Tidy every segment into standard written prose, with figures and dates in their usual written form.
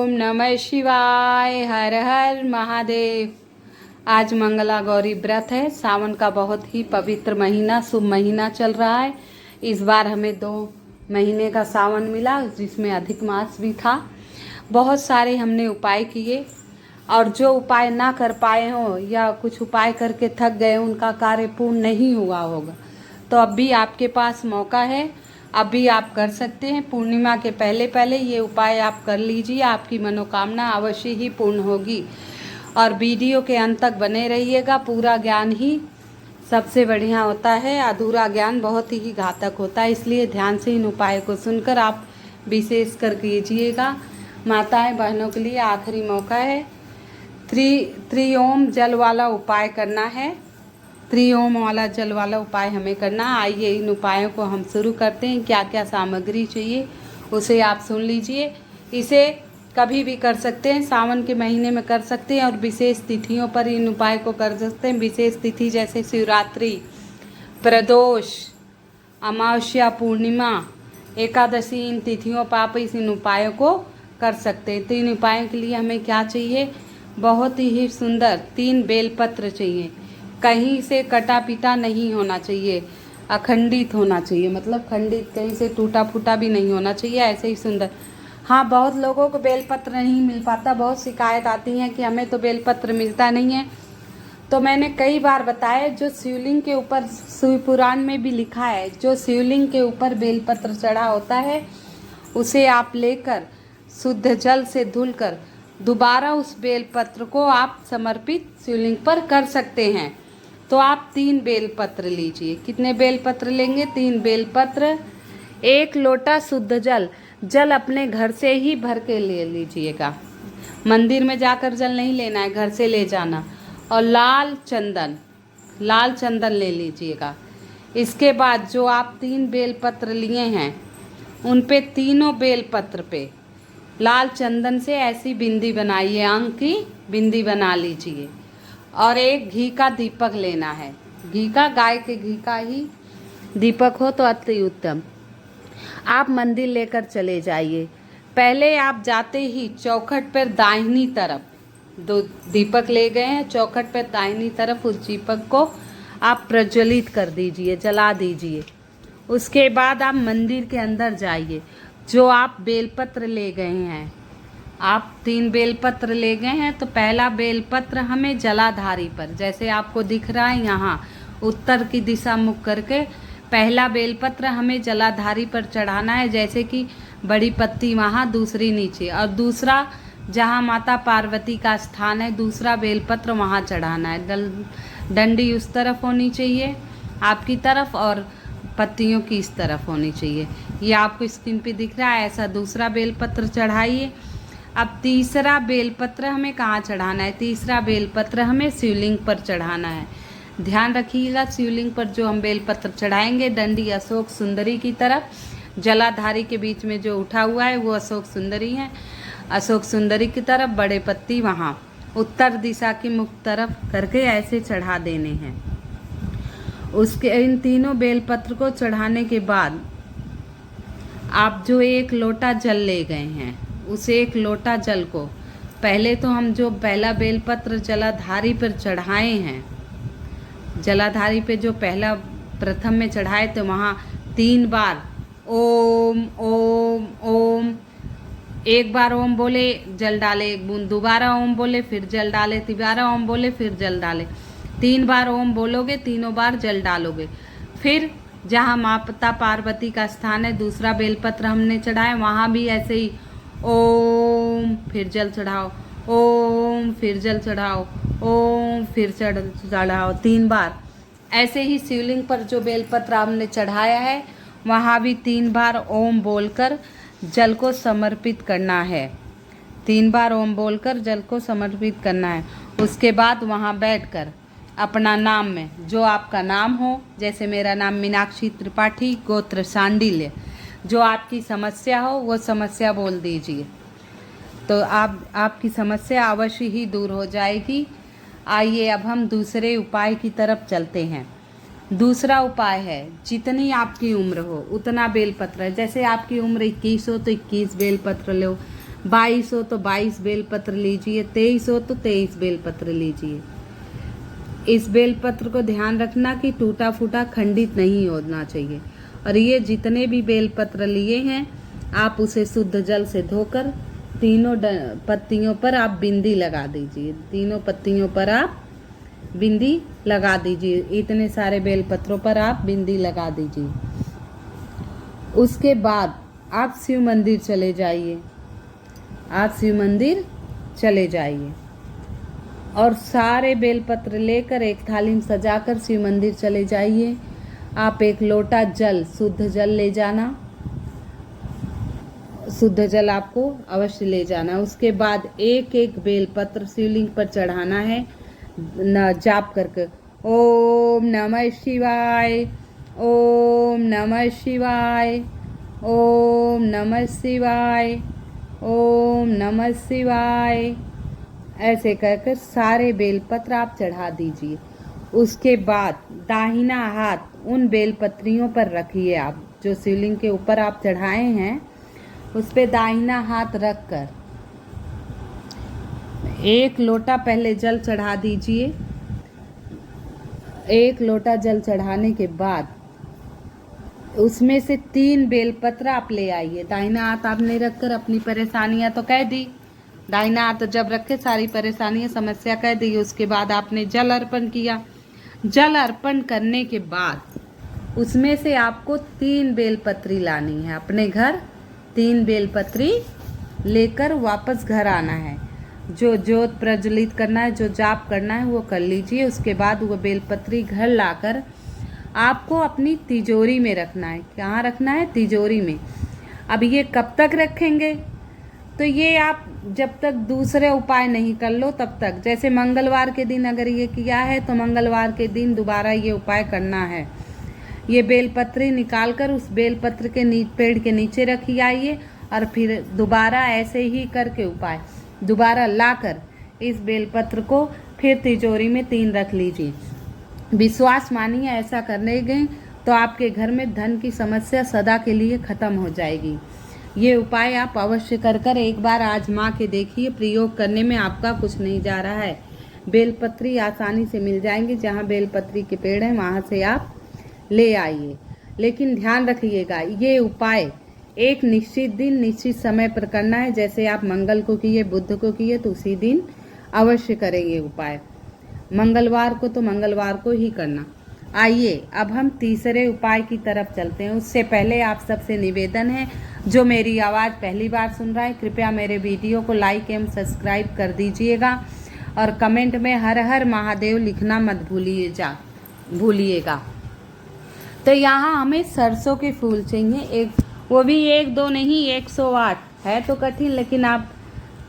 ओम नमः शिवाय। हर हर महादेव। आज मंगला गौरी व्रत है। सावन का बहुत ही पवित्र महीना, शुभ महीना चल रहा है। इस बार हमें 2 महीने का सावन मिला, जिसमें अधिक मास भी था। बहुत सारे हमने उपाय किए, और जो उपाय ना कर पाए हों या कुछ उपाय करके थक गए, उनका कार्य पूर्ण नहीं हुआ होगा। तो अब भी आपके पास मौका है, अभी आप कर सकते हैं। पूर्णिमा के पहले पहले ये उपाय आप कर लीजिए, आपकी मनोकामना अवश्य ही पूर्ण होगी। और वीडियो के अंत तक बने रहिएगा। पूरा ज्ञान ही सबसे बढ़िया होता है, अधूरा ज्ञान बहुत ही घातक होता है। इसलिए ध्यान से इन उपायों को सुनकर आप विशेष कर कीजिएगा। माताएं बहनों के लिए आखिरी मौका है। त्रिओम जल वाला उपाय करना है। त्रिओम वाला जल वाला उपाय हमें करना। आइए इन उपायों को हम शुरू करते हैं। क्या क्या सामग्री चाहिए उसे आप सुन लीजिए। इसे कभी भी कर सकते हैं, सावन के महीने में कर सकते हैं, और विशेष तिथियों पर इन उपाय को कर सकते हैं। विशेष तिथि जैसे शिवरात्रि, प्रदोष, अमावस्या, पूर्णिमा, एकादशी, इन तिथियों पर आप इन उपायों को कर सकते हैं। तो इन उपायों के लिए हमें क्या चाहिए? बहुत ही सुंदर 3 बेलपत्र चाहिए। कहीं से कटा पीटा नहीं होना चाहिए, अखंडित होना चाहिए, मतलब खंडित, कहीं से टूटा फूटा भी नहीं होना चाहिए, ऐसे ही सुंदर। हाँ, बहुत लोगों को बेलपत्र नहीं मिल पाता, बहुत शिकायत आती है कि हमें तो बेलपत्र मिलता नहीं है। तो मैंने कई बार बताया, जो शिवलिंग के ऊपर, शिव पुराण में भी लिखा है, जो शिवलिंग के ऊपर बेलपत्र चढ़ा होता है, उसे आप लेकर शुद्ध जल से धुलकर दोबारा उस बेलपत्र को आप समर्पित शिवलिंग पर कर सकते हैं। तो आप 3 बेलपत्र लीजिए। कितने बेलपत्र लेंगे? 3 बेलपत्र, 1 लोटा शुद्ध जल। जल अपने घर से ही भर के ले लीजिएगा, मंदिर में जाकर जल नहीं लेना है, घर से ले जाना। और लाल चंदन ले लीजिएगा। इसके बाद जो आप 3 बेलपत्र लिए हैं, उन पे तीनों बेलपत्र पे लाल चंदन से ऐसी बिंदी बनाइए, अंक की बिंदी बना लीजिए। और एक घी का दीपक लेना है। घी का, गाय के घी का ही दीपक हो तो अति उत्तम। आप मंदिर लेकर चले जाइए। पहले आप जाते ही चौखट पर दाहिनी तरफ 2 दीपक ले गए हैं, चौखट पर दाहिनी तरफ उस दीपक को आप प्रज्वलित कर दीजिए, जला दीजिए। उसके बाद आप मंदिर के अंदर जाइए। जो आप बेलपत्र ले गए हैं, आप 3 बेलपत्र ले गए हैं, तो पहला बेलपत्र हमें जलाधारी पर, जैसे आपको दिख रहा है यहाँ उत्तर की दिशा मुख करके, पहला बेलपत्र हमें जलाधारी पर चढ़ाना है। जैसे कि बड़ी पत्ती वहाँ, दूसरी नीचे, और दूसरा जहाँ माता पार्वती का स्थान है, दूसरा बेलपत्र वहाँ चढ़ाना है। डंडी उस तरफ होनी चाहिए आपकी तरफ, और पत्तियों की इस तरफ होनी चाहिए। ये आपको स्क्रीन पे दिख रहा है। ऐसा दूसरा बेलपत्र चढ़ाइए। अब तीसरा बेलपत्र हमें कहाँ चढ़ाना है? तीसरा बेलपत्र हमें शिवलिंग पर चढ़ाना है। ध्यान रखिएगा, शिवलिंग पर जो हम बेलपत्र चढ़ाएंगे, डंडी अशोक सुंदरी की तरफ, जलाधारी के बीच में जो उठा हुआ है वो अशोक सुंदरी है। अशोक सुंदरी की तरफ, बड़े पत्ती वहाँ उत्तर दिशा की मुख तरफ करके ऐसे चढ़ा देने हैं। उसके इन तीनों बेलपत्र को चढ़ाने के बाद आप जो 1 लोटा जल ले गए हैं, उस 1 लोटा जल को पहले तो हम जो पहला बेलपत्र जलाधारी पर चढ़ाए हैं, जलाधारी पे जो पहला प्रथम में चढ़ाए, तो वहाँ 3 बार ओम ओम ओम, 1 बार ओम बोले, जल डाले, 1 बूंद, दोबारा ओम बोले, फिर जल डाले, दोबारा ओम बोले, फिर जल डाले। 3 बार ओम बोलोगे, तीनों बार जल डालोगे। फिर जहाँ माता पार्वती का स्थान है, दूसरा बेलपत्र हमने चढ़ाया, वहाँ भी ऐसे ही ओम, फिर जल चढ़ाओ, ओम, फिर जल चढ़ाओ, ओम, फिर चढ़ाओ, 3 बार। ऐसे ही शिवलिंग पर जो बेलपत्र हमने चढ़ाया है, वहाँ भी 3 बार ओम बोलकर जल को समर्पित करना है। 3 बार ओम बोलकर जल को समर्पित करना है। उसके बाद वहाँ बैठकर अपना नाम में, जो आपका नाम हो, जैसे मेरा नाम मीनाक्षी त्रिपाठी, गोत्र सांडिल्य, जो आपकी समस्या हो वो समस्या बोल दीजिए, तो आपकी समस्या अवश्य ही दूर हो जाएगी। आइए अब हम दूसरे उपाय की तरफ चलते हैं। दूसरा उपाय है, जितनी आपकी उम्र हो उतना बेलपत्र। जैसे आपकी उम्र 21 हो तो 21 बेलपत्र लो, 22 हो तो 22 बेलपत्र लीजिए, 23 हो तो 23 बेलपत्र लीजिए। इस बेलपत्र को ध्यान रखना कि टूटा फूटा खंडित नहीं होना चाहिए। और ये जितने भी बेलपत्र लिए हैं आप उसे शुद्ध जल से धोकर तीनों पत्तियों पर आप बिंदी लगा दीजिए। तीनों पत्तियों पर आप बिंदी लगा दीजिए। इतने सारे बेलपत्रों पर आप बिंदी लगा दीजिए। उसके बाद आप शिव मंदिर चले जाइए। आप शिव मंदिर चले जाइए और सारे बेलपत्र लेकर एक थाली में सजाकर शिव मंदिर चले जाइए। आप एक लोटा जल, शुद्ध जल ले जाना। शुद्ध जल आपको अवश्य ले जाना। उसके बाद एक एक बेलपत्र शिवलिंग पर चढ़ाना है जाप करके, ओम नमः शिवाय, ओम नमः शिवाय, ओम नमः शिवाय, ओम नमः शिवाय। ऐसे करके सारे बेलपत्र आप चढ़ा दीजिए। उसके बाद दाहिना हाथ उन बेलपत्रियों पर रखिए। आप जो शिवलिंग के ऊपर आप चढ़ाए हैं उस पे दाहिना हाथ रखकर एक लोटा पहले जल चढ़ा दीजिए। एक लोटा जल चढ़ाने के बाद उसमें से 3 बेलपत्र आप ले आइए। दाहिना हाथ आपने रखकर अपनी परेशानियां तो कह दी। दाहिना हाथ जब रखे सारी परेशानियां समस्या कह दी। उसके बाद आपने जल अर्पण किया। जल अर्पण करने के बाद उसमें से आपको 3 बेलपत्री लानी है अपने घर। 3 बेलपत्री लेकर वापस घर आना है। जो जोत प्रज्वलित करना है, जो जाप करना है वो कर लीजिए। उसके बाद वो बेलपत्री घर लाकर आपको अपनी तिजोरी में रखना है। कहाँ रखना है? तिजोरी में। अब ये कब तक रखेंगे? तो ये आप जब तक दूसरे उपाय नहीं कर लो तब तक। जैसे मंगलवार के दिन अगर ये किया है तो मंगलवार के दिन दोबारा ये उपाय करना है। ये बेलपत्री निकाल कर उस बेलपत्र के पेड़ के नीचे रखी आइए और फिर दोबारा ऐसे ही करके उपाय दोबारा लाकर इस बेलपत्र को फिर तिजोरी में 3 रख लीजिए। विश्वास मानिए ऐसा करने गए तो आपके घर में धन की समस्या सदा के लिए खत्म हो जाएगी। ये उपाय आप अवश्य कर एक बार आजमा के देखिए। प्रयोग करने में आपका कुछ नहीं जा रहा है। बेलपत्री आसानी से मिल जाएंगे। जहाँ बेलपत्री के पेड़ हैं वहाँ से आप ले आइए। लेकिन ध्यान रखिएगा ये उपाय एक निश्चित दिन निश्चित समय पर करना है। जैसे आप मंगल को किए, बुध को किए तो उसी दिन अवश्य करेंगे उपाय। मंगलवार को तो मंगलवार को ही करना। आइए अब हम तीसरे उपाय की तरफ चलते हैं। उससे पहले आप सबसे निवेदन है, जो मेरी आवाज़ पहली बार सुन रहा है कृपया मेरे वीडियो को लाइक एवं सब्सक्राइब कर दीजिएगा और कमेंट में हर हर महादेव लिखना मत भूलिएगा। तो यहाँ हमें सरसों के फूल चाहिए। वो भी 1-2 नहीं, 108 है तो कठिन, लेकिन आप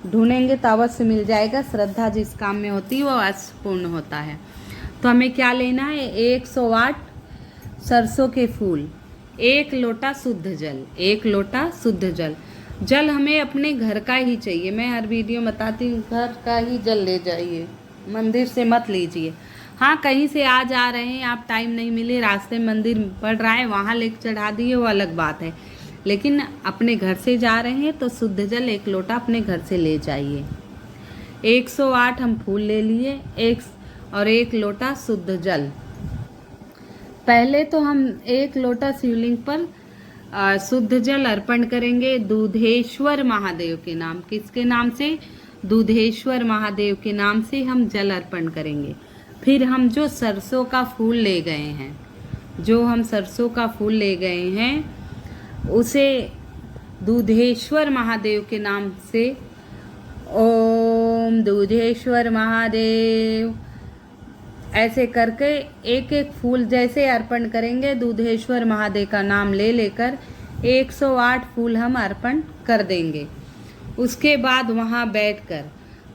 ढूंढेंगे तो अवश्य मिल जाएगा। श्रद्धा जिस काम में होती है वो अवश्य पूर्ण होता है। तो हमें क्या लेना है? 108 सरसों के फूल, 1 लोटा शुद्ध जल। 1 लोटा शुद्ध जल। जल हमें अपने घर का ही चाहिए। मैं हर वीडियो बताती हूँ घर का ही जल ले जाइए, मंदिर से मत लीजिए। हाँ, कहीं से आ जा रहे हैं आप, टाइम नहीं मिले, रास्ते में मंदिर पड़ रहा है वहाँ लेकर चढ़ा दिए, वो अलग बात है। लेकिन अपने घर से जा रहे हैं तो शुद्ध जल 1 लोटा अपने घर से ले जाइए। 108 हम फूल ले लिए, 1 लोटा शुद्ध जल। पहले तो हम 1 लोटा शिवलिंग पर शुद्ध जल अर्पण करेंगे दूधेश्वर महादेव के नाम। किसके नाम से? दूधेश्वर महादेव के नाम से हम जल अर्पण करेंगे। फिर हम जो सरसों का फूल ले गए हैं, उसे दूधेश्वर महादेव के नाम से ओम दूधेश्वर महादेव ऐसे करके एक एक फूल जैसे अर्पण करेंगे। दूधेश्वर महादेव का नाम ले लेकर 108 फूल हम अर्पण कर देंगे। उसके बाद वहाँ बैठकर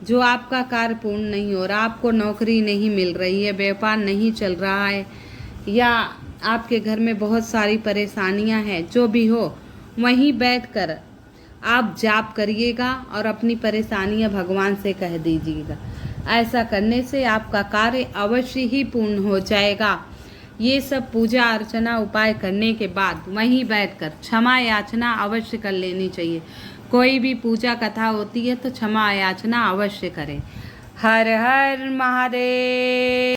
जो आपका कार्य पूर्ण नहीं हो रहा, आपको नौकरी नहीं मिल रही है, व्यापार नहीं चल रहा है, या आपके घर में बहुत सारी परेशानियां हैं, जो भी हो वहीं बैठकर आप जाप करिएगा और अपनी परेशानियां भगवान से कह दीजिएगा। ऐसा करने से आपका कार्य अवश्य ही पूर्ण हो जाएगा। ये सब पूजा अर्चना उपाय करने के बाद वहीं बैठकर क्षमा याचना अवश्य कर लेनी चाहिए। कोई भी पूजा कथा होती है तो क्षमा याचना अवश्य करें। हर हर महादेव।